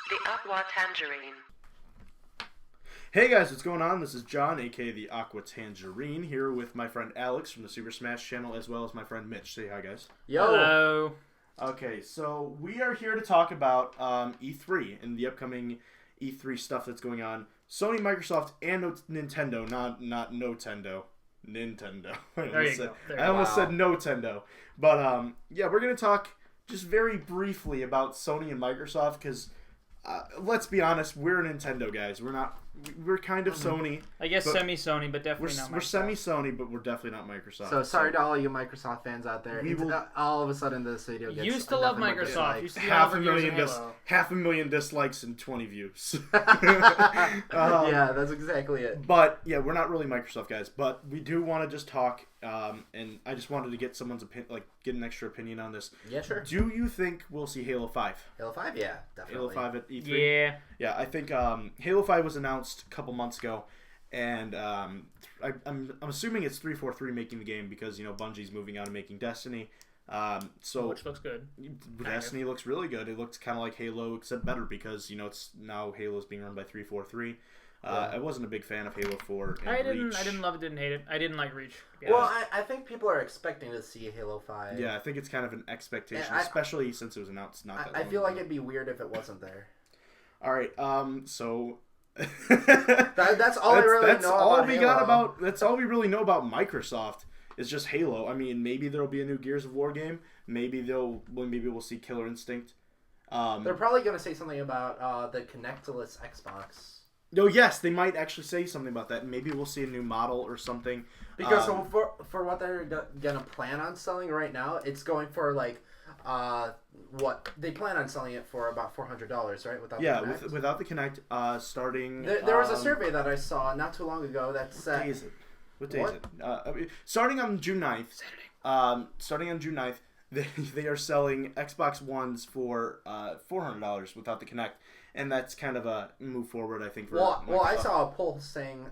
The Aqua Tangerine. Hey guys, what's going on? This is John, aka the Aqua Tangerine, here with my friend Alex from the Super Smash channel, as well as my friend Mitch. Say hi, guys. Yo. Hello. Okay, so we are here to talk about E3 and the upcoming E3 stuff that's going on. Sony, Microsoft, and Nintendo, not Nintendo. Nintendo. I almost said Nintendo. But yeah, we're gonna talk just very briefly about Sony and Microsoft because let's be honest, we're Nintendo guys. We're kind of Sony. I guess semi-Sony, but definitely not Microsoft. We're semi-Sony, but we're definitely not Microsoft. So sorry to all you Microsoft fans out there. All of a sudden this video gets used to love Microsoft. Used to be half a million dislikes and 20 views. Yeah, that's exactly it. But yeah, we're not really Microsoft guys, but we do want to just talk. And I just wanted to get someone's get an extra opinion on this. Yeah, sure. Do you think we'll see Halo 5? Halo 5, yeah, definitely. Halo 5 at E3? Yeah. Yeah, I think Halo 5 was announced a couple months ago, and I'm assuming it's 343 making the game because Bungie's moving on and making Destiny. Which looks good. Destiny looks really good. It looks kind of like Halo except better because it's now Halo's being run by 343. I wasn't a big fan of Halo 4. I didn't love it, didn't hate it. I didn't like Reach. Yeah. Well, I think people are expecting to see Halo 5. Yeah, I think it's kind of an expectation, especially since it was announced not that long I feel ago. like it'd be weird if it wasn't there. All right, so that's all I really know about Halo. That's all we really know about Microsoft is just Halo. I mean, maybe there'll be a new Gears of War game. Maybe we'll see Killer Instinct. They're probably going to say something about the Connectless Xbox. No, yes, they might actually say something about that. Maybe we'll see a new model or something. Because for what they're gonna plan on selling right now, it's going for what they plan on selling it for about $400, right? Without the Kinect, starting. There was a survey that I saw not too long ago that said. What day is it? Starting on June 9th. Starting on June 9th, they are selling Xbox Ones for $400 without the Kinect. And that's kind of a move forward, I think. For well, I saw a poll saying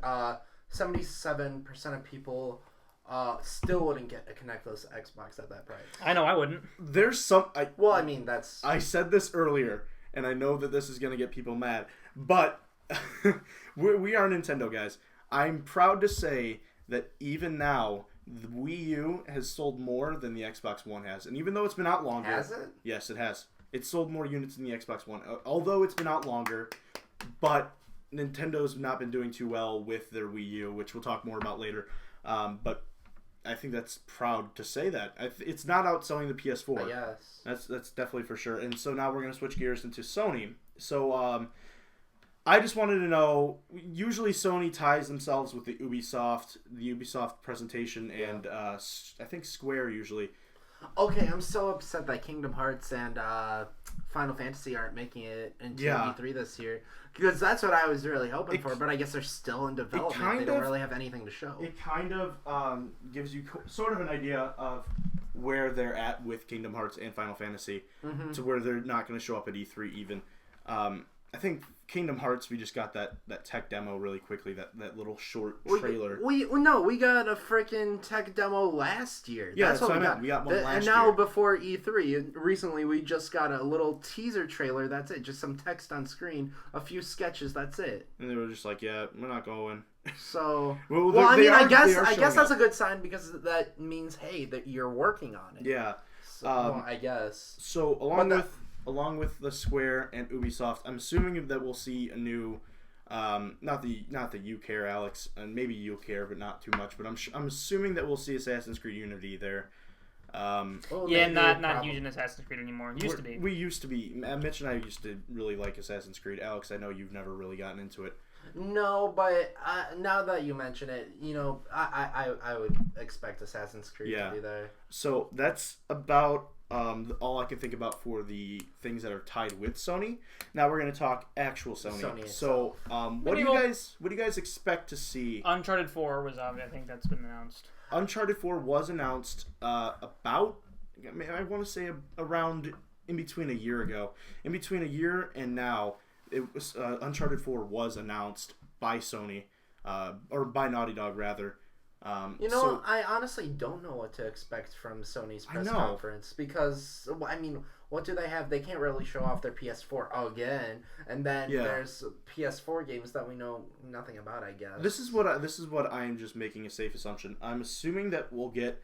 77% of people still wouldn't get a Connectless Xbox at that price. I know I wouldn't. There's some. I said this earlier, and I know that this is going to get people mad, but we are Nintendo guys. I'm proud to say that even now, the Wii U has sold more than the Xbox One has, and even though it's been out longer, has it? Yes, it has. It's sold more units than the Xbox One, although it's been out longer. But Nintendo's not been doing too well with their Wii U, which we'll talk more about later. But I think that's proud to say that. It's not outselling the PS4. Yes. That's definitely for sure. And so now we're going to switch gears into Sony. So I just wanted to know, usually Sony ties themselves with the Ubisoft presentation, and I think Square usually. Okay, I'm so upset that Kingdom Hearts and Final Fantasy aren't making it into E3 this year. Because that's what I was really hoping for, but I guess they're still in development. They don't really have anything to show. It kind of gives you sort of an idea of where they're at with Kingdom Hearts and Final Fantasy, to where they're not going to show up at E3 even. I think Kingdom Hearts, we just got that tech demo really quickly, that little short trailer. We got a freaking tech demo last year. Yeah, that's what we got. We got one last year. And now before E3, recently we just got a little teaser trailer. That's it. Just some text on screen, a few sketches. That's it. And they were just like, "Yeah, we're not going." So, I guess that's a good sign because that means that you're working on it. Yeah. So, I guess. So along with the Square and Ubisoft, I'm assuming that we'll see a new, not that you care, Alex, and maybe you care, but not too much. But I'm assuming that we'll see Assassin's Creed Unity there. Not huge in Assassin's Creed anymore. Used to be. We used to be. Mitch and I used to really like Assassin's Creed. Alex, I know you've never really gotten into it. No, but now that you mention it, I would expect Assassin's Creed to be there. So that's about all I can think about for the things that are tied with Sony. Now we're going to talk actual Sony. So, what do you guys expect to see? Uncharted 4 was I think that's been announced. Uncharted 4 was announced about, I want to say around in between a year ago. In between a year and now, it was Uncharted 4 was announced by Sony, or by Naughty Dog rather. I honestly don't know what to expect from Sony's press conference because, what do they have? They can't really show off their PS4 again, and then there's PS4 games that we know nothing about. I guess this is what I am just making a safe assumption. I'm assuming that we'll get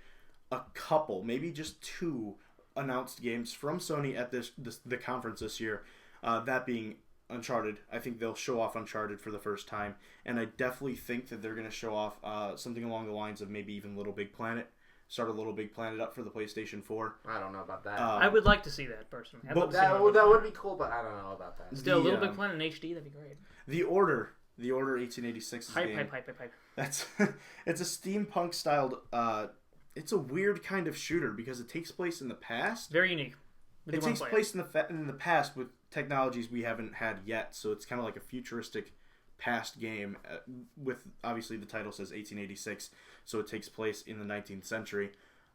a couple, maybe just 2 announced games from Sony at the conference this year. That being Uncharted. I think they'll show off Uncharted for the first time, and I definitely think that they're going to show off something along the lines of maybe even Little Big Planet. Start a Little Big Planet up for the PlayStation 4. I don't know about that. I would like to see that personally. That would be cool, but I don't know about that. Still, Little Big Planet in HD, that'd be great. The Order 1886 hype. That's it's a steampunk styled. It's a weird kind of shooter because it takes place in the past. Very unique. It takes place in the past with technologies we haven't had yet, so it's kind of like a futuristic past game. With obviously the title says 1886, so it takes place in the 19th century.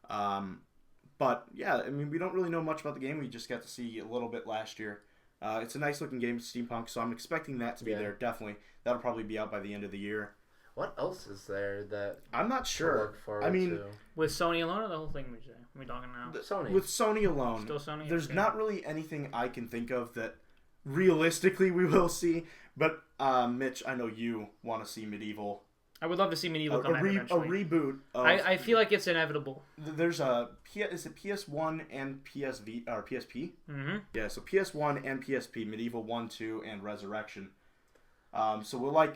But yeah, I mean, we don't really know much about the game. We just got to see a little bit last year. It's a nice looking game, steampunk, so I'm expecting that to be there. Definitely, that'll probably be out by the end of the year. What else is there that I'm not sure. I mean, with Sony alone or the whole thing? Are we talking now? Sony. With Sony alone, still Sony. There's not really anything I can think of that realistically we will see. But Mitch, I know you want to see Medieval. I would love to see Medieval come out eventually. A reboot. I feel like it's inevitable. There's is it PS1 and PSV or PSP? Mm-hmm. Yeah, so PS1 and PSP, Medieval 1, 2, and Resurrection. So we're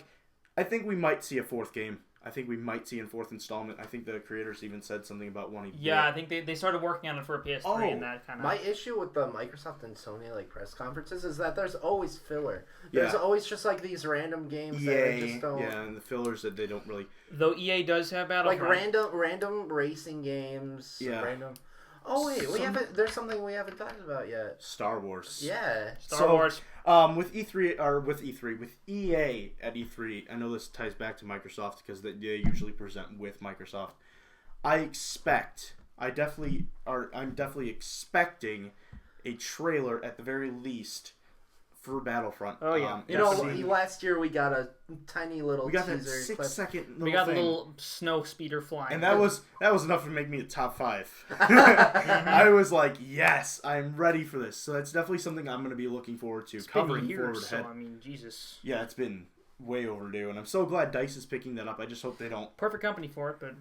I think we might see a 4th game. I think we might see a 4th installment. I think the creators even said something about wanting to do it. I think they started working on it for a PS3 and that kind of... My issue with the Microsoft and Sony press conferences is that there's always filler. There's always just these random games that just don't... Yeah, and the fillers that they don't really... Though EA does have Battlefront. Random racing games. Yeah. Random... Oh wait, there's something we haven't talked about yet. Star Wars. Yeah. Star Wars. With EA at E3, I know this ties back to Microsoft because they usually present with Microsoft. I'm definitely expecting a trailer at the very least for Battlefront. Oh yeah. Last year we got a tiny little we got teaser that 6-second we got the little snow speeder flying. And that was enough to make me a top 5. I was like, yes, I'm ready for this. So that's definitely something I'm going to be looking forward to. Covering forward ahead. I mean, Jesus. Yeah, it's been way overdue, and I'm so glad DICE is picking that up. I just hope they don't. Perfect company for it, but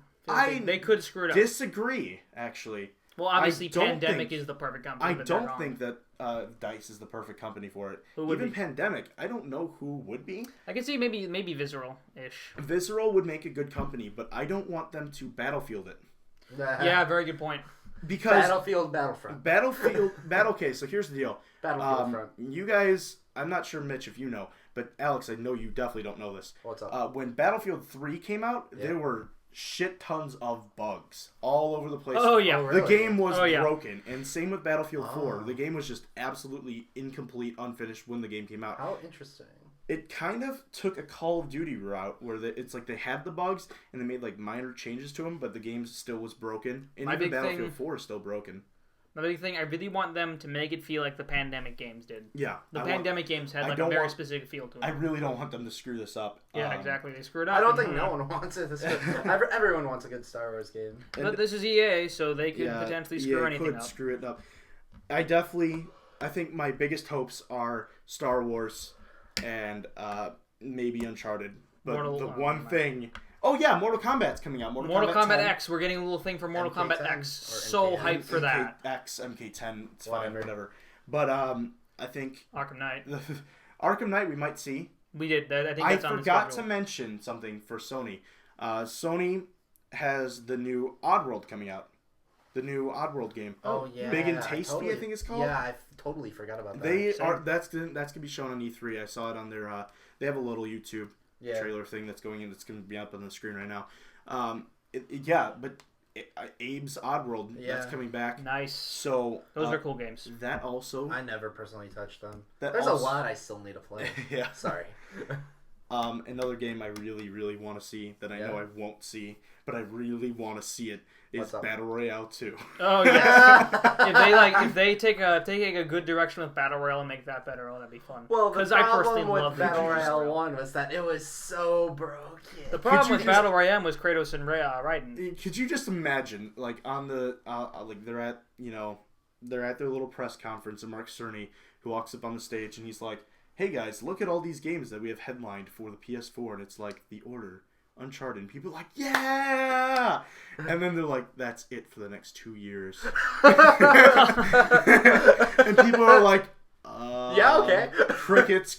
they could screw it up. Disagree, actually. Well, obviously, Pandemic is the perfect company. I don't think that DICE is the perfect company for it. Even Pandemic, I don't know who would be. I can see maybe Visceral-ish. Visceral would make a good company, but I don't want them to Battlefield it. Yeah, very good point. Because Battlefront. Okay, so here's the deal. Battlefront. You guys, I'm not sure, Mitch, if you know, but Alex, I know you definitely don't know this. What's up? When Battlefield 3 came out, there were shit tons of bugs all over the place. Oh yeah, the game was broken, and same with Battlefield 4. The game was just absolutely incomplete, unfinished when the game came out. How interesting. It kind of took a Call of Duty route where it's like they had the bugs and they made minor changes to them, but the game still was broken. And even Battlefield 4 is still broken. The big thing, I really want them to make it feel like the Pandemic games did. Yeah. The Pandemic games had a very specific feel to them. I really don't want them to screw this up. Yeah, exactly. They screwed up. I don't think no one wants it. Everyone wants a good Star Wars game. But this is EA, so they could potentially screw anything up. Screw it up. I think my biggest hopes are Star Wars and maybe Uncharted. But one thing... Oh yeah, Mortal Kombat's coming out. Mortal Kombat X. We're getting a little thing for Mortal Kombat X. So hyped for that. X, MK10, it's fine, whatever. But I think Arkham Knight. Arkham Knight we might see. We did. I think that's on the forgot to mention something for Sony. Sony has the new Oddworld coming out. The new Oddworld game. Oh yeah. Big and Tasty, I think it's called. Yeah, I totally forgot about that. That's gonna be shown on E3. I saw it on their. They have a little YouTube trailer thing that's going in. That's going to be up on the screen right now. Abe's Oddworld, that's coming back. Nice. So those are cool games. That also, I never personally touched them. There's a lot I still need to play. Yeah. Sorry. Another game I really, really want to see that I know I won't see, but I really want to see it is Battle Royale 2. Oh yeah. if they take a good direction with Battle Royale and make that better, that'd be fun. Well, the problem with Battle Royale 1 was that it was so broken. The problem with Battle Royale was Kratos and Raiden. Could you just imagine, on the they're at they're at their little press conference, and Mark Cerny, who walks up on the stage, and he's like, "Hey guys, look at all these games that we have headlined for the PS4," and it's like The Order, Uncharted, and people are like, "Yeah!" And then they're like, "That's it for the next 2 years." And people are like, yeah, okay. Crickets.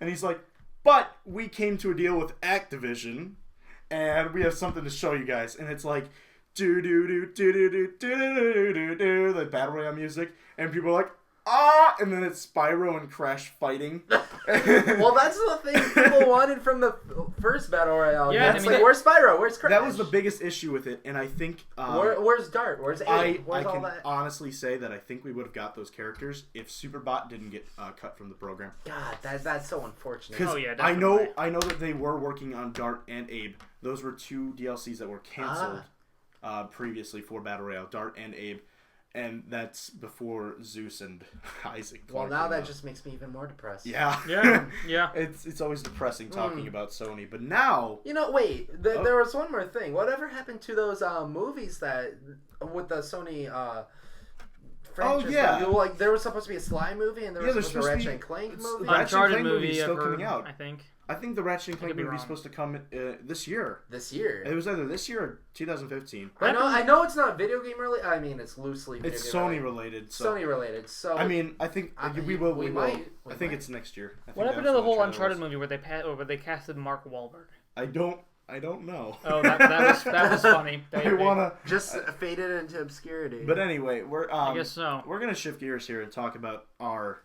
And he's like, "But we came to a deal with Activision, and we have something to show you guys." And it's like, the battle royale music, and people are like, and then it's Spyro and Crash fighting. Well, that's the thing people wanted from the first battle royale. Yeah, it's like, where's Spyro? Where's Crash? That was the biggest issue with it, and I think where's Dart? Where's Abe? I all can that? honestly say that I think we would have got those characters if Superbot didn't get cut from the program. God, that's so unfortunate. Oh yeah, I definitely. know that they were working on Dart and Abe. Those were 2 DLCs that were canceled previously for battle royale, Dart and Abe. And that's before Zeus and Isaac. Well, now that just makes me even more depressed. Yeah. Yeah. It's always depressing talking about Sony, but now... Wait. There was one more thing. Whatever happened to those movies that... With the Sony franchise? Oh, yeah. Like, there was supposed to be a Sly movie, and there was supposed to be a Ratchet and Clank movie? Ratchet Uncharted and Clank movie is still ever, coming out. I think. I think the Ratchet and Clank be movie is wrong. supposed to come this year. This year? It was either this year or 2015. I know it's not video game related. I mean, it's loosely video It's game Sony related. So. Sony related. So I mean, I think we will. I think it's next year. What happened to the whole Uncharted movie where they casted Mark Wahlberg? I don't know. Oh, that was funny. I wanna just faded into obscurity. But anyway, I guess so. We're gonna shift gears here and talk about our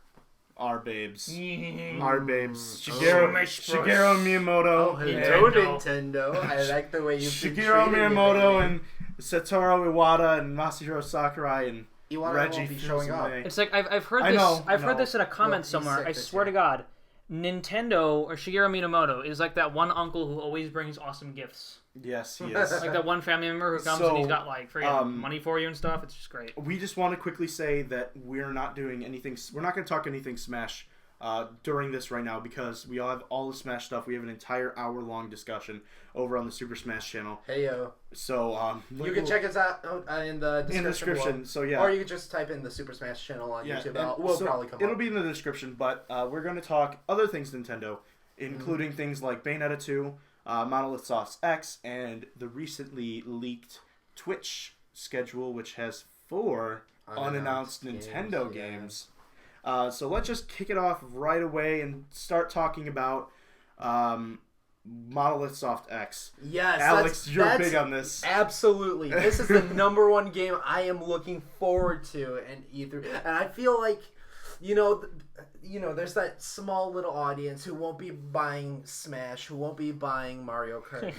babes. Mm-hmm. Our babes. Shigeru Miyamoto. Oh, hello, Nintendo. I like the way you Shigeru Miyamoto and Satoru Iwata and Masahiro Sakurai and Reggie won't be showing up. It's like I've heard this. I've heard this in a comment somewhere. I swear to God, Nintendo or Shigeru Miyamoto is like that one uncle who always brings awesome gifts. Yes, he is. Like that one family member who comes and he's got like freaking money for you and stuff. It's just great. We just want to quickly say that we're not doing anything. We're not going to talk anything Smash during this right now because we all have all the Smash stuff. We have an entire hour-long discussion over on the Super Smash channel. Hey yo. So you can check us out in the description. Below. So yeah. Or you can just type in the Super Smash channel on YouTube. We'll probably come up. It'll be in the description, but we're going to talk other things Nintendo, including things like Bayonetta 2. Monolith Soft's X, and the recently leaked Twitch schedule, which has 4 unannounced Nintendo games. So let's just kick it off right away and start talking about Monolith Soft X. Yes, Alex, you're big on this. Absolutely. This is the number one game I am looking forward to in E3. And I feel like, there's that small little audience who won't be buying Smash, who won't be buying Mario Kart.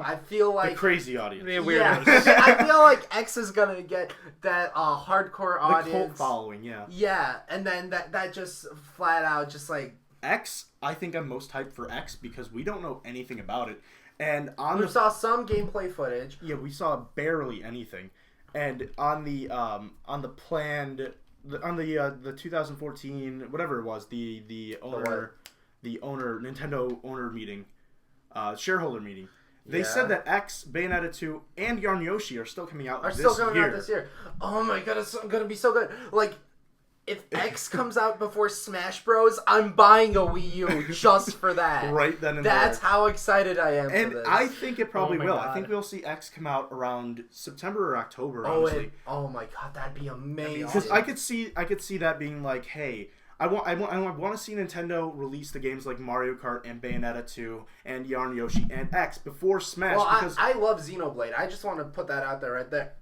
I feel like... The crazy audience. The weirdos. Yeah, I feel like X is going to get that hardcore audience. The cult following, yeah. Yeah, and then that just flat out just like... X, I think I'm most hyped for X because we don't know anything about it. And we saw some gameplay footage. Yeah, we saw barely anything. And on the planned... On the 2014 whatever it was the Nintendo owner meeting, shareholder meeting, they said that X, Bayonetta 2, and Yarn Yoshi are still coming out. Out this year. Oh my god, it's gonna be so good. Like, if X comes out before Smash Bros, I'm buying a Wii U just for that. Right then and That's how excited I am for this. I think it probably will. God. I think we'll see X come out around September or October, oh, honestly. Oh my god, that'd be amazing. Because I could see that being like, hey, I want to see Nintendo release the games like Mario Kart and Bayonetta 2 and Yarn Yoshi and X before Smash. Well, because I love Xenoblade. I just want to put that out there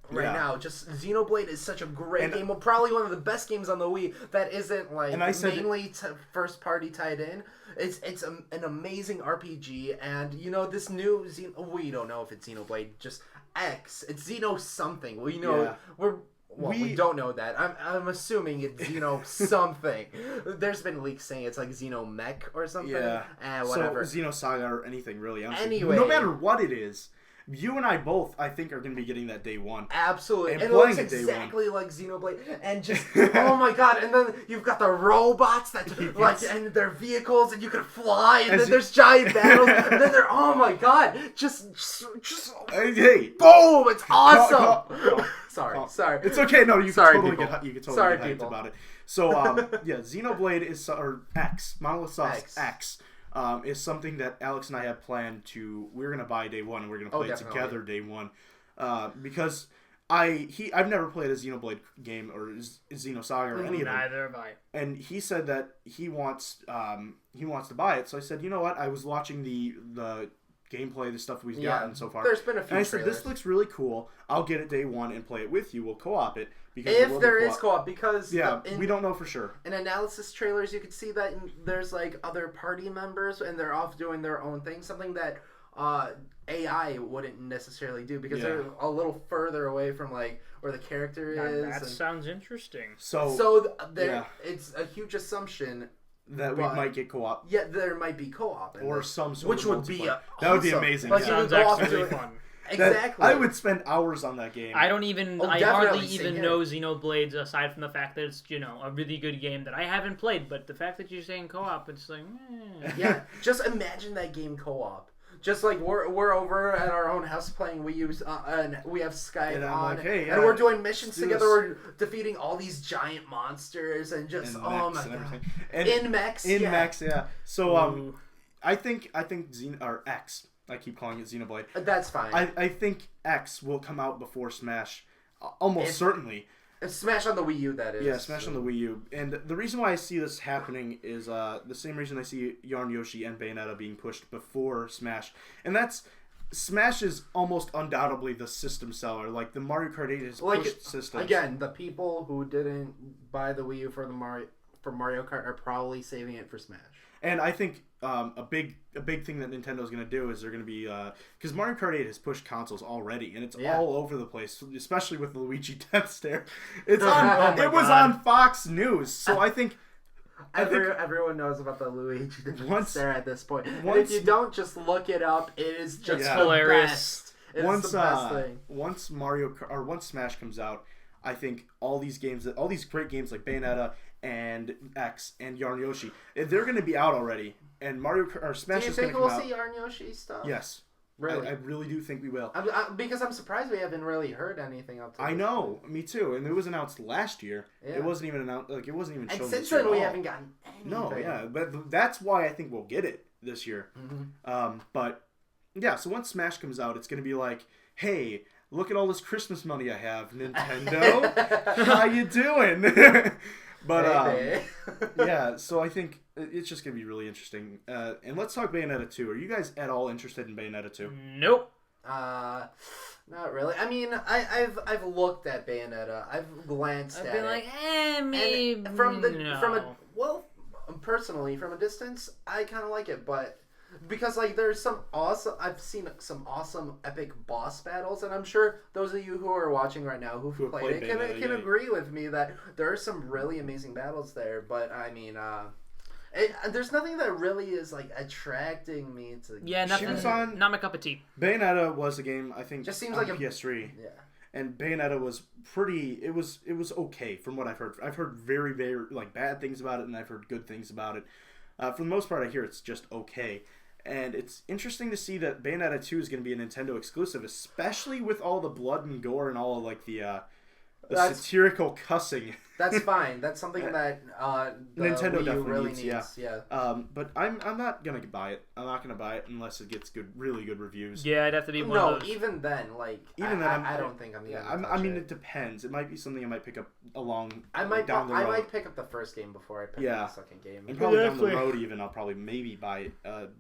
right now. Just Xenoblade is such a great game. Well, probably one of the best games on the Wii that isn't like mainly first party tied in. It's an amazing RPG, and this new we don't know if it's Xenoblade, just X. It's Xeno something. We know we don't know that. I'm assuming it's Xeno something. There's been leaks saying it's like Xeno Mech or something. Yeah. Whatever. So Xeno Saga or anything really. Anyway, no matter what it is, you and I both, I think, are going to be getting that day one. Absolutely. And it looks exactly like Xenoblade. And just, oh my god. And then you've got the robots that, and their vehicles, and you can fly, and then there's giant battles, and then oh my god. Just hey. Boom! It's awesome! Sorry. It's okay. No, you can totally get hyped people. about it. So, Xenoblade is or X, Monolith Soft's X. Is something that Alex and I have planned to. We're gonna buy day one and we're gonna play it together day one, because I've never played a Xenoblade game or Xenosaga or any of them. Neither have I. And he said that he wants to buy it. So I said, you know what? I was watching the gameplay, the stuff we've gotten so far. There's been a few. And I said, this looks really cool. I'll get it day one and play it with you. We'll co-op it because if there is co-op, because we don't know for sure. In analysis trailers, you could see that there's like other party members and they're off doing their own thing. Something that AI wouldn't necessarily do because they're a little further away from like where the character is. That sounds interesting. So it's a huge assumption that we might get co-op. Yeah, there might be co-op or some sort which of would be that would be amazing. That sounds actually fun. Exactly. I would spend hours on that game. I hardly even know Xenoblades aside from the fact that it's, a really good game that I haven't played, but the fact that you're saying co-op, it's like, Yeah, just imagine that game co-op. Just like we're over at our own house playing Wii U, and we have Skype on, and we're doing missions together. We're defeating all these giant monsters and just in mechs. Yeah. So I think X. I keep calling it Xenoblade. That's fine. I think X will come out before Smash, almost certainly. Smash on the Wii U, that is. Yeah, Smash on the Wii U. And the reason why I see this happening is the same reason I see Yarn Yoshi and Bayonetta being pushed before Smash. And that's... Smash is almost undoubtedly the system seller. Like, the Mario Kart 8 has pushed systems. Again, the people who didn't buy the Wii U for Mario Kart are probably saving it for Smash. And I think a big thing that Nintendo's going to do is they're going to be... Because Mario Kart 8 has pushed consoles already, and it's all over the place, especially with the Luigi death stare. It's on. It was on Fox News, so I think... Everyone knows about the Luigi death stare at this point. And if you don't, just look it up. It is just hilarious. It is the best thing. Once Smash comes out, I think all these great games like Bayonetta and X and Yarn Yoshi, they're going to be out already. And Smash is going to come out. Do you think we'll see Yarn Yoshi stuff? Yes. Really? I really do think we will. Because I'm surprised we haven't really heard anything up to I know. Me too. And it was announced last year. Yeah. It wasn't even announced. Like, it wasn't even shown this year. And since then, we haven't gotten anything. No, yeah. But that's why I think we'll get it this year. Mm-hmm. But, yeah. So once Smash comes out, it's going to be like, hey... Look at all this Christmas money I have, Nintendo. How you doing? But yeah, so I think it's just gonna be really interesting. And let's talk Bayonetta 2. Are you guys at all interested in Bayonetta 2? Nope. Not really. I mean, I've looked at Bayonetta. I've glanced at it. I've been like, maybe. Personally, from a distance, I kind of like it, but. Because, like, I've seen some awesome epic boss battles, and I'm sure those of you who are watching right now who've played it can agree with me that there are some really amazing battles there, but, I mean, there's nothing that really is, like, attracting me to... Yeah, not my cup of tea. Bayonetta was a game, I think, just seems on like PS3. Yeah. And Bayonetta was it was okay from what I've heard. I've heard very, very, like, bad things about it, and I've heard good things about it. For the most part, I hear it's just okay. And it's interesting to see that Bayonetta 2 is going to be a Nintendo exclusive, especially with all the blood and gore and all of, like, the satirical cussing. That's fine. That's something that Nintendo definitely really needs. Yeah. But I'm not gonna buy it. I'm not gonna buy it unless it gets really good reviews. Yeah, I'd have to be one of those. Even then, like, I don't think I'm gonna. I mean, it depends. It might be something I might pick up down the road. I might pick up the first game before I pick up the second game. And probably down the road, even I'll probably maybe buy it.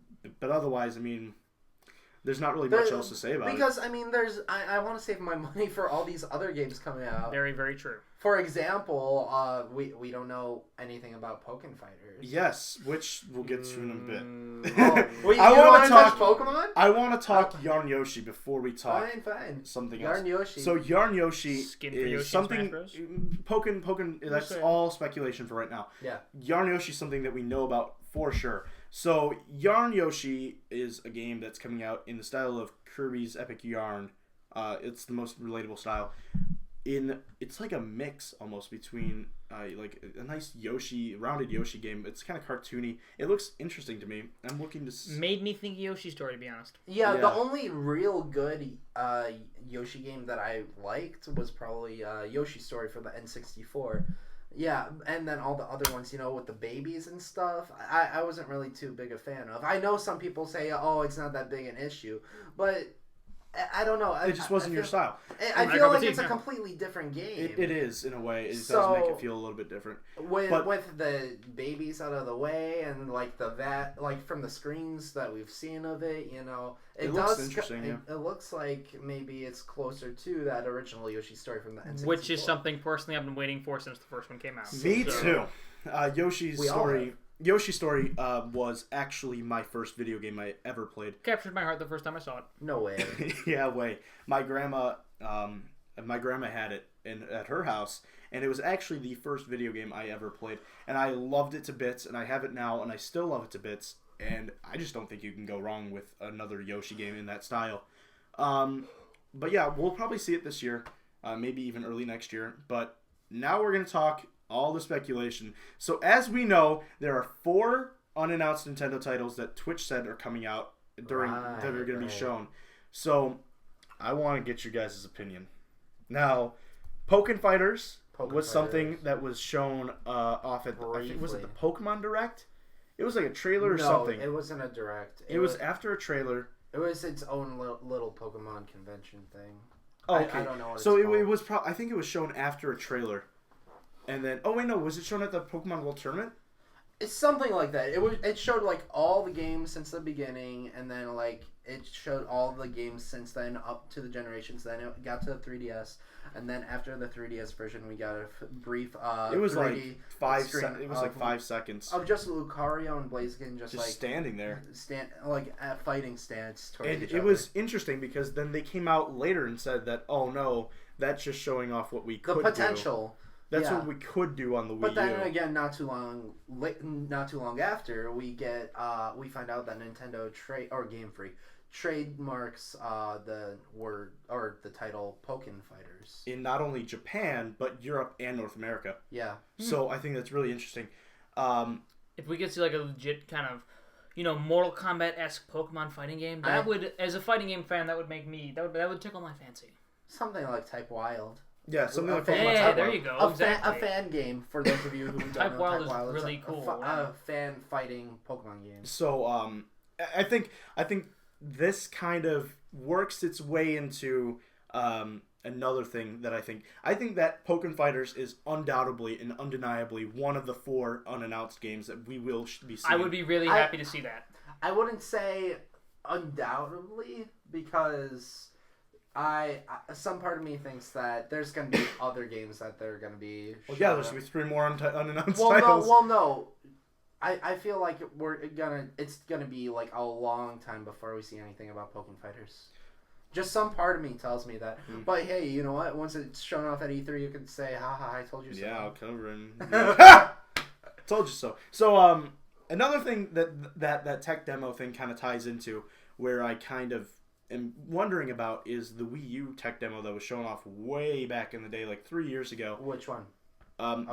But otherwise, I mean, there's not really much else to say about it. Because, I mean, I want to save my money for all these other games coming out. Very, very true. For example, we don't know anything about Pokken Fighters. Yes, which we'll get to in a bit. I want to talk Pokemon? I want to talk Yarn Yoshi before we talk something else. Yarn Yoshi. So Yarn Yoshi is something... Pokken, that's all speculation for right now. Yeah. Yarn Yoshi is something that we know about for sure. So Yarn Yoshi is a game that's coming out in the style of Kirby's Epic Yarn. It's the most relatable style. it's like a mix almost between like a nice rounded Yoshi game. It's kind of cartoony. It looks interesting to me. I'm looking to made me think Yoshi Story, to be honest. Yeah, the only real good Yoshi game that I liked was probably Yoshi Story for the N64. Yeah, and then all the other ones, with the babies and stuff, I wasn't really too big a fan of. I know some people say, oh, it's not that big an issue, but I don't know. It just wasn't your style. I feel like it's a completely different game. It is, in a way. It does make it feel a little bit different. With the babies out of the way and like from the screens that we've seen of it, it looks interesting. It looks like maybe it's closer to that original Yoshi Story from the N64. Which is something personally I've been waiting for since the first one came out. Me too. Yoshi Story was actually my first video game I ever played. Captured my heart the first time I saw it. No way. Yeah, way. My grandma had it at her house, and it was actually the first video game I ever played, and I loved it to bits, and I have it now, and I still love it to bits, and I just don't think you can go wrong with another Yoshi game in that style. But yeah, we'll probably see it this year, maybe even early next year, but now we're going to talk all the speculation. So as we know, there are 4 unannounced Nintendo titles that Twitch said are coming out that are going to be shown. So I want to get your guys' opinion. Now, Pokken Fighters was something that was shown off at was it the Pokemon Direct? It was like a trailer or something. No, it wasn't a Direct. It was after a trailer. It was its own little Pokemon convention thing. Oh, okay. I don't know what so it's called. It was I think it was shown after a trailer. And then, was it shown at the Pokemon World Tournament? It's something like that. It showed like all the games since the beginning, and then like it showed all the games since then up to the generations. Then it got to the 3DS, and then after the 3DS version, we got a brief. It was like 5 seconds. It was like 5 seconds of just Lucario and Blaziken just like standing there, at fighting stance. And it was interesting because then they came out later and said that, oh no, that's just showing off what we could do. The potential. That's what we could do on the Wii U. But then again, not too long after, we find out that Nintendo Game Freak trademarks the word or the title Pokken Fighters in not only Japan but Europe and North America. Yeah. So I think that's really interesting. If we could see like a legit kind of, Mortal Kombat-esque Pokemon fighting game, that would, as a fighting game fan, that would make me that would tickle my fancy. Something like Type Wild. Yeah, something like Pokemon Type Wild. There you go. A fan game for those of you who don't Type know. Wild Type Wild is really cool. A fan fighting Pokemon game. So I think this kind of works its way into another thing that I think that Pokken Fighters is undoubtedly and undeniably one of the 4 unannounced games that we will be seeing. I would be really happy to see that. I wouldn't say undoubtedly because some part of me thinks that there's going to be other games that they're going to be. Well, yeah, there's going to be 3 more unannounced titles. No. I feel like it's gonna be like a long time before we see anything about Pokken Fighters. Just some part of me tells me that. But hey, you know what? Once it's shown off at E3, you can say, haha, I told you so. Yeah, I'll cover it. Told you so. So another thing that tech demo thing kind of ties into, where I kind of am wondering about, is the Wii U tech demo that was shown off way back in the day, like 3 years ago. Which one?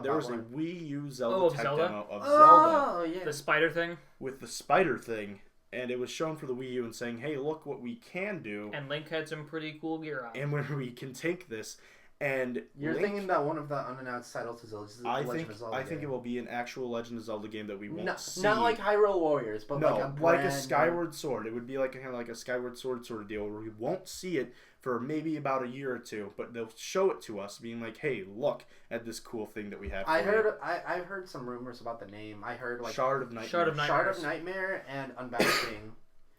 There was a Wii U Zelda tech demo of Zelda. Yeah. The spider thing? With the spider thing. And it was shown for the Wii U and saying, hey, look what we can do. And Link had some pretty cool gear on. And where we can take this. And you're thinking that one of the unannounced titles is Legend of Zelda. I think it will be an actual Legend of Zelda game that we won't see. Not like Hyrule Warriors, but like a Skyward Sword. It would be like kind of like a Skyward Sword sort of deal where we won't see it for maybe about a year or two, but they'll show it to us, being like, "Hey, look at this cool thing that we have." I heard some rumors about the name. I heard like Shard of Nightmare. Shard of Nightmare and Unbound King.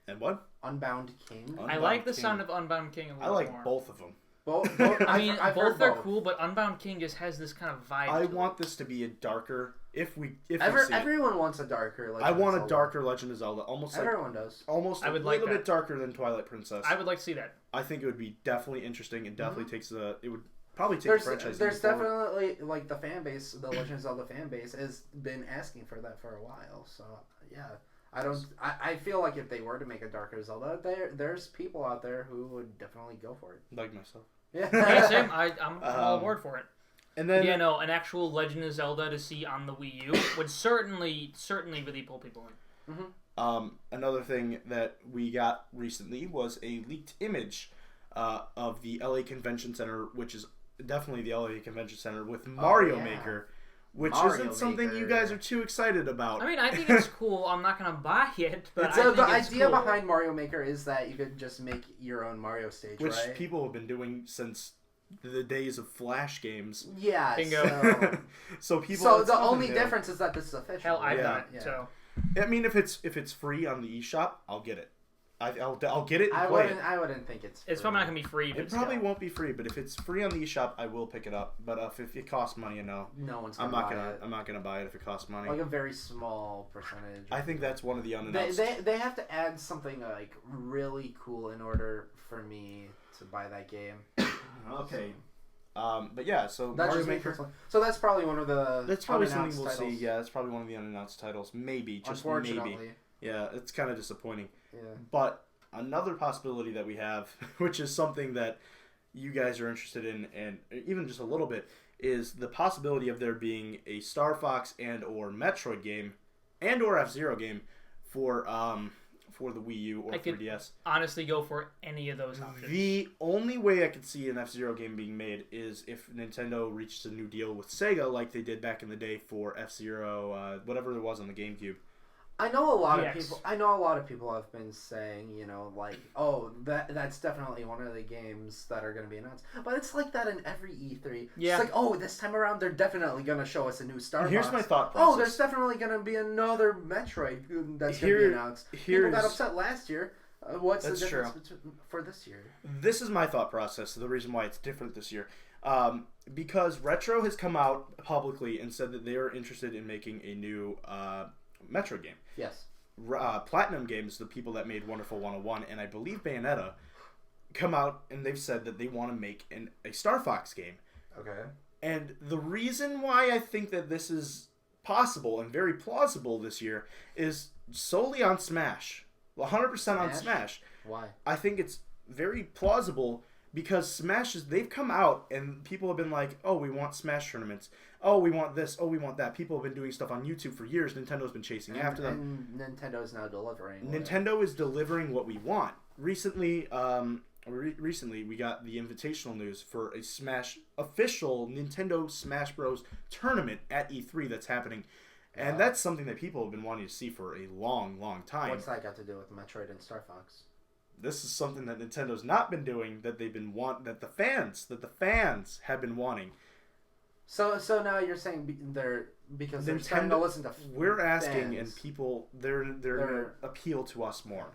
And what? Unbound King. I like the sound of Unbound King a little more. I like both of them. Both I mean, both are cool, but Unbound King just has this kind of vibe. I want this to be a darker. Everyone wants a darker. I want a darker Legend of Zelda. Everyone does. Almost a little bit darker than Twilight Princess. I would like to see that. I think it would be definitely interesting and definitely takes the. It would probably take the franchise. There's definitely like the fan base, the Legend of Zelda fan base has been asking for that for a while. So yeah. I feel like if they were to make a darker Zelda, there's people out there who would definitely go for it. Like myself. Yeah, same. I'm all aboard for it. And then an actual Legend of Zelda to see on the Wii U would certainly really pull people in. Mm-hmm. Another thing that we got recently was a leaked image of the LA Convention Center, which is definitely the LA Convention Center, with Mario Maker, which isn't something you guys are too excited about. I mean, I think it's cool. I'm not going to buy it, but the idea behind Mario Maker is that you could just make your own Mario stage, which people have been doing since the days of Flash games. Yeah. Bingo. So people. So the only difference is that this is official. Hell, I've done it. So. I mean, if it's free on the eShop, I'll get it. I'll get it. I wouldn't think it's free. It's probably not gonna be free. But it probably won't be free, but if it's free on the eShop, I will pick it up. But if it costs money, no one's gonna buy it. I'm not gonna buy it if it costs money. Like a very small percentage. I think that's one of the unannounced. They have to add something like really cool in order for me to buy that game. Okay. But yeah, so that's Mario Maker. So that's probably one of the. That's probably something we'll titles. see. Yeah, it's probably one of the unannounced titles. Maybe, just maybe. Yeah, it's kind of disappointing. Yeah. But another possibility that we have, which is something that you guys are interested in, and even just a little bit, is the possibility of there being a Star Fox and or Metroid game, and or F-Zero game for the Wii U or 3DS. Honestly, go for any of those options. The only way I could see an F-Zero game being made is if Nintendo reaches a new deal with Sega, like they did back in the day for F-Zero, whatever there was on the GameCube. I know a lot of people. I know a lot of people have been saying, like, oh, that's definitely one of the games that are going to be announced. But it's like that in every E3. Yeah. It's like, oh, this time around they're definitely going to show us a new Star Fox. Here's my thought process. Oh, there's definitely going to be another Metroid that's going to be announced. People got upset last year. What's the difference for this year? This is my thought process. The reason why it's different this year. Because Retro has come out publicly and said that they are interested in making a new Metroid game. Yes. Platinum Games, the people that made Wonderful 101, and I believe Bayonetta, come out and they've said that they want to make a Star Fox game. Okay. And the reason why I think that this is possible and very plausible this year is solely on Smash. 100% on Smash. Why? I think it's very plausible because Smash they've come out and people have been like, oh, we want Smash tournaments. Oh, we want this. Oh, we want that. People have been doing stuff on YouTube for years. Nintendo's been chasing after them. And Nintendo's now delivering. Nintendo is delivering what we want. Recently, we got the invitational news for a official Nintendo Smash Bros. Tournament at E3 that's happening. And that's something that people have been wanting to see for a long, long time. What's that got to do with Metroid and Star Fox? This is something that Nintendo's not been doing that that the fans have been wanting. So now you're saying because they're starting to listen to we're asking fans. And people they're gonna appeal to us more.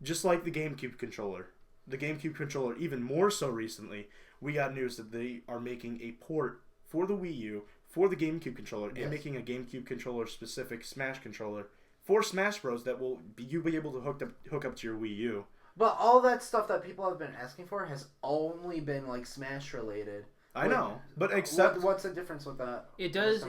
Just like the GameCube controller. The GameCube controller, even more so recently, we got news that they are making a port for the Wii U for the GameCube controller and making a GameCube controller specific Smash controller for Smash Bros. That you'll be able to hook up to your Wii U. But all that stuff that people have been asking for has only been like Smash related. I know, but except what's the difference with that? It does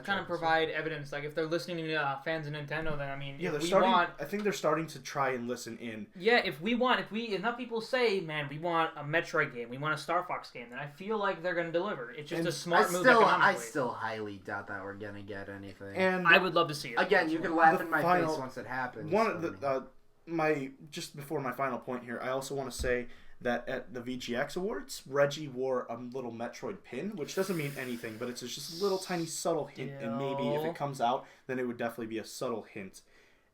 kind of provide evidence. Like if they're listening to fans of Nintendo, then I mean, I think they're starting to try and listen in. Yeah, if enough people say, man, we want a Metroid game, we want a Star Fox game, then I feel like they're going to deliver. It's just a smart move economically. I still highly doubt that we're going to get anything. And I would love to see it. Again, you can laugh in my face once it happens. Just before my final point here, I also want to say that at the VGX Awards, Reggie wore a little Metroid pin, which doesn't mean anything, but it's just a little tiny subtle hint, and maybe if it comes out, then it would definitely be a subtle hint.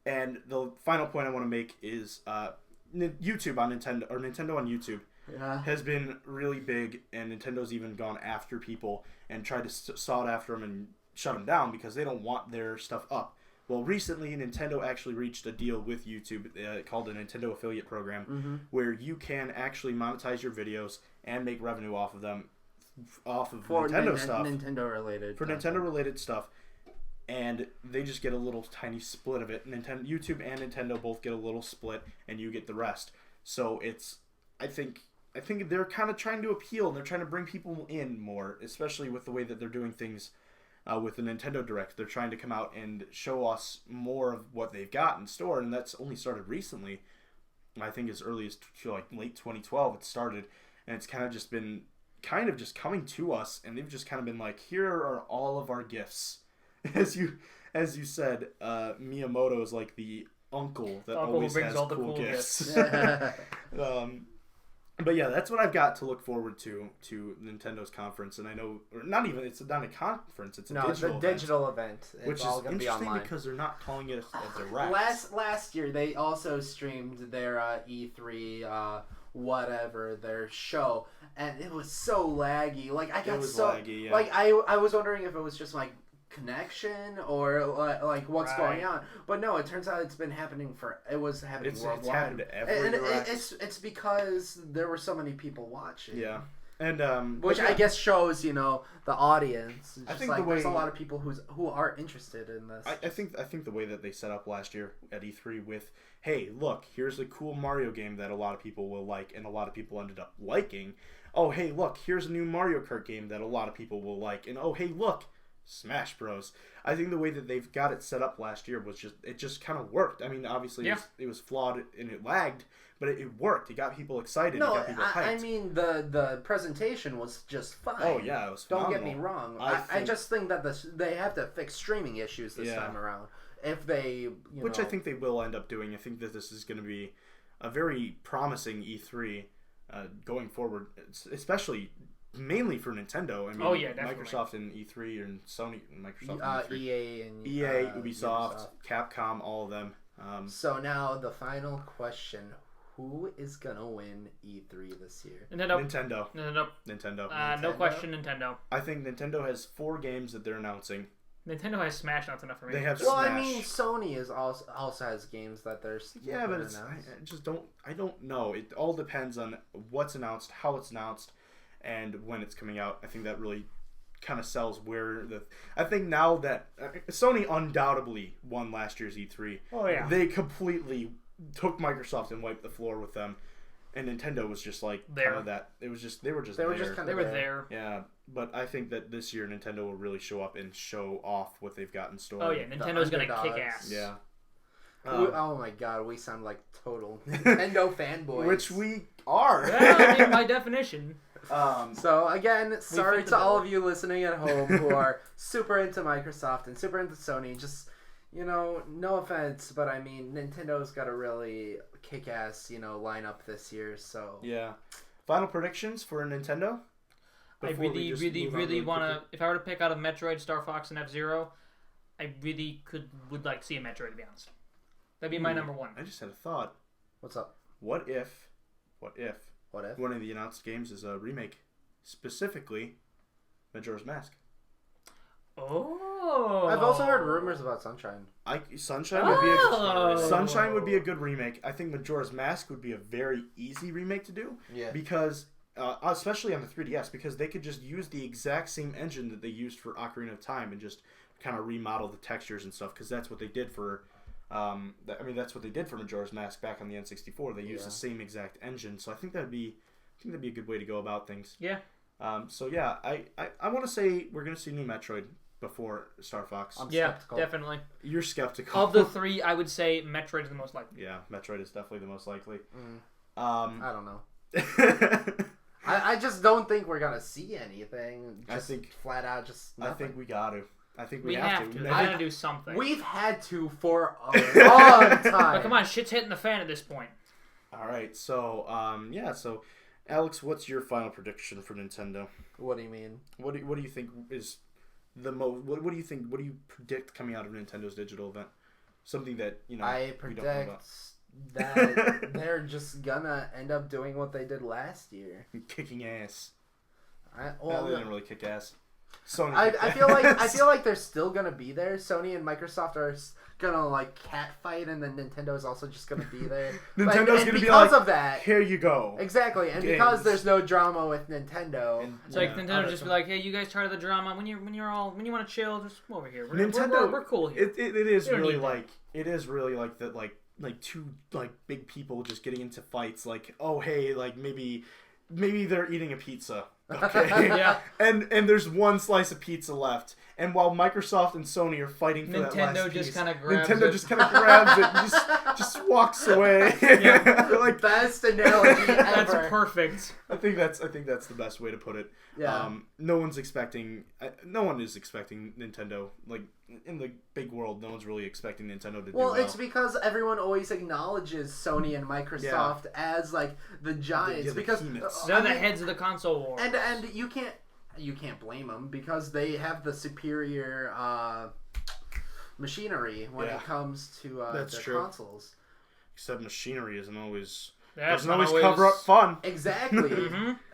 And the final point I want to make is YouTube on Nintendo, or Nintendo on YouTube, has been really big, and Nintendo's even gone after people and tried to sought after them and shut them down because they don't want their stuff up. Well, recently, Nintendo actually reached a deal with YouTube called a Nintendo Affiliate Program, where you can actually monetize your videos and make revenue off of them, off of Nintendo stuff. Nintendo-related stuff. And they just get a little tiny split of it. YouTube and Nintendo both get a little split, and you get the rest. So I think they're kind of trying to appeal, and they're trying to bring people in more, especially with the way that they're doing things. With the Nintendo Direct, they're trying to come out and show us more of what they've got in store, and that's only started recently. I think as early as late 2012 it started, and it's kind of just coming to us, and they've just kind of been like, here are all of our gifts. As you said, Miyamoto is like the uncle that always has all the cool gifts. But yeah, that's what I've got to look forward to Nintendo's conference, and I know, or not even, it's not a conference, it's a digital event. It's which all is interesting because they're not calling it a direct. Last year they also streamed their E3 whatever, their show, and it was so laggy. Like I got laggy, yeah. Like I was wondering if it was just like connection or like what's going on, but no, it turns out it's been happening worldwide. It's happened every it's because there were so many people watching. Yeah. And which I guess shows, the audience. Just I think there's a lot of people who are interested in this. I think the way that they set up last year at E3 with, hey, look, here's a cool Mario game that a lot of people will like, and a lot of people ended up liking. Oh, hey, look, here's a new Mario Kart game that a lot of people will like, and oh, hey, look, Smash Bros. I think the way that they've got it set up last year was just kind of worked. I mean, obviously it was flawed and it lagged, but it worked. It got people excited. No, it got people hyped. I mean the presentation was just fine. Oh yeah, it was phenomenal. Don't get me wrong. I just think that they have to fix streaming issues this time around. If they, which I think they will end up doing. I think that this is going to be a very promising E3 going forward, especially. Mainly for Nintendo. I mean, Microsoft and E3 and Sony and Microsoft. And EA, Ubisoft, Capcom, all of them. So now the final question: who is gonna win E3 this year? Nintendo. Nintendo. No question, Nintendo. I think Nintendo has 4 games that they're announcing. Nintendo has Smash, not enough for me. They have Smash. I mean, Sony is also has games that there's. Yeah, but I don't know. It all depends on what's announced, how it's announced, and when it's coming out. I think that really kind of sells I think now that Sony undoubtedly won last year's E3. Oh yeah. They completely took Microsoft and wiped the floor with them, and Nintendo was just like kind of that. It was just they were there. Yeah, but I think that this year Nintendo will really show up and show off what they've got in store. Oh yeah, Nintendo's gonna kick ass. Yeah. Oh my god, we sound like total Nintendo fanboys. Which we are. Yeah, I mean, by definition. So again, sorry to all of you listening at home who are super into Microsoft and super into Sony. Just, no offense, but I mean, Nintendo's got a really kick-ass, lineup this year. So yeah. Final predictions for Nintendo? I really want to. If I were to pick out of Metroid, Star Fox, and F-Zero, I really would like to see a Metroid, to be honest. That'd be my number one. I just had a thought. What's up? What if one of the announced games is a remake, specifically Majora's Mask? Oh. I've also heard rumors about Sunshine. Sunshine would be a good remake. I think Majora's Mask would be a very easy remake to do. Yeah. Because especially on the 3DS, because they could just use the exact same engine that they used for Ocarina of Time and just kind of remodel the textures and stuff. Because that's what they did for. That's what they did for Majora's Mask back on the N64. They used the same exact engine, so I think that'd be a good way to go about things. Yeah. So yeah, I want to say we're gonna see new Metroid before Star Fox. I'm skeptical. Definitely. You're skeptical. Of the 3, I would say Metroid is the most likely. Yeah, Metroid is definitely the most likely. I don't know. I just don't think we're gonna see anything. I think flat out just nothing. I think we got to. I think we have to. We gotta do something. We've had to for a long time. But come on, shit's hitting the fan at this point. All right, so so Alex, what's your final prediction for Nintendo? What do you mean? What do you think is the most? What do you think? What do you predict coming out of Nintendo's digital event? Something that I predict we don't know that they're just gonna end up doing what they did last year, kicking ass. They didn't really kick ass. Sony. I feel like they're still gonna be there. Sony and Microsoft are gonna catfight, and then Nintendo's also just gonna be there. Nintendo's gonna be because of that. Here you go. Exactly, and because there's no drama with Nintendo, it's like Nintendo just be like, hey, you guys tired of the drama? When you want to chill, just come over here. We're cool here. It is really like that like two big people just getting into fights. Like, oh hey, maybe they're eating a pizza. Okay. Yeah. And there's one slice of pizza left. And while Microsoft and Sony are fighting for that last Nintendo piece, just kind of grabs Nintendo it. just kind of grabs it and just walks away. Yeah. Like, best analogy ever. That's perfect. I think that's the best way to put it. Yeah. No one is expecting Nintendo, like, in the big world. No one's really expecting Nintendo to do well. Well, it's because everyone always acknowledges Sony and Microsoft as like the giants because they're the heads of the console war. And you can't blame them because they have the superior machinery when it comes to their consoles. Except machinery doesn't always That's cover up fun. Exactly.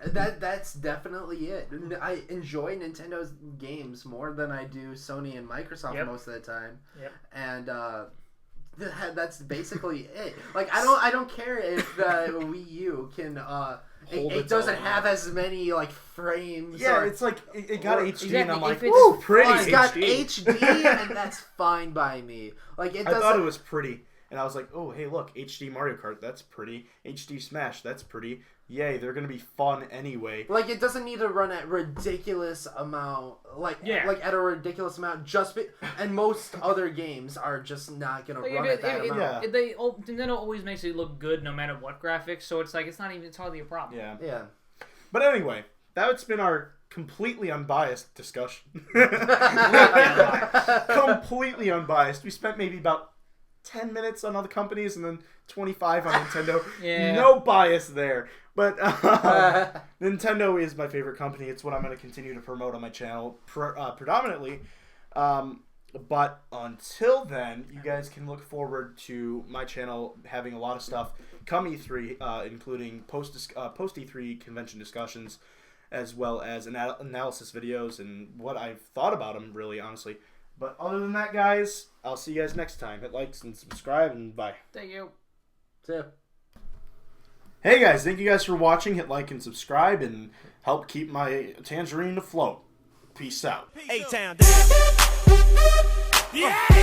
That's definitely it. I enjoy Nintendo's games more than I do Sony and Microsoft most of the time. Yep. And that's basically it. Like I don't care if the Wii U can it doesn't have as many like frames. Yeah, it's like it got HD, exactly, and I'm like, it's "Ooh, pretty." It's got HD, and that's fine by me. Like I thought it was pretty, and I was like, "Oh, hey, look, HD Mario Kart, that's pretty. HD Smash, that's pretty. Yay, they're gonna be fun anyway." Like it doesn't need to run at ridiculous amount, like at a ridiculous amount. And most other games are just not gonna run at that amount. Nintendo always makes it look good no matter what graphics, so it's like it's hardly a problem. Yeah. But anyway, that's been our completely unbiased discussion. Completely unbiased. We spent maybe about 10 minutes on other companies and then 25 on Nintendo. Yeah. No bias there. But Nintendo is my favorite company. It's what I'm going to continue to promote on my channel predominantly. But until then, you guys can look forward to my channel having a lot of stuff come E3, including post E3 convention discussions, as well as analysis videos and what I've thought about them, really, honestly. But other than that, guys, I'll see you guys next time. Hit likes and subscribe, and bye. Thank you. See ya. Hey, guys, thank you guys for watching. Hit like and subscribe, and help keep my tangerine afloat. Peace out. A-Town. Yeah!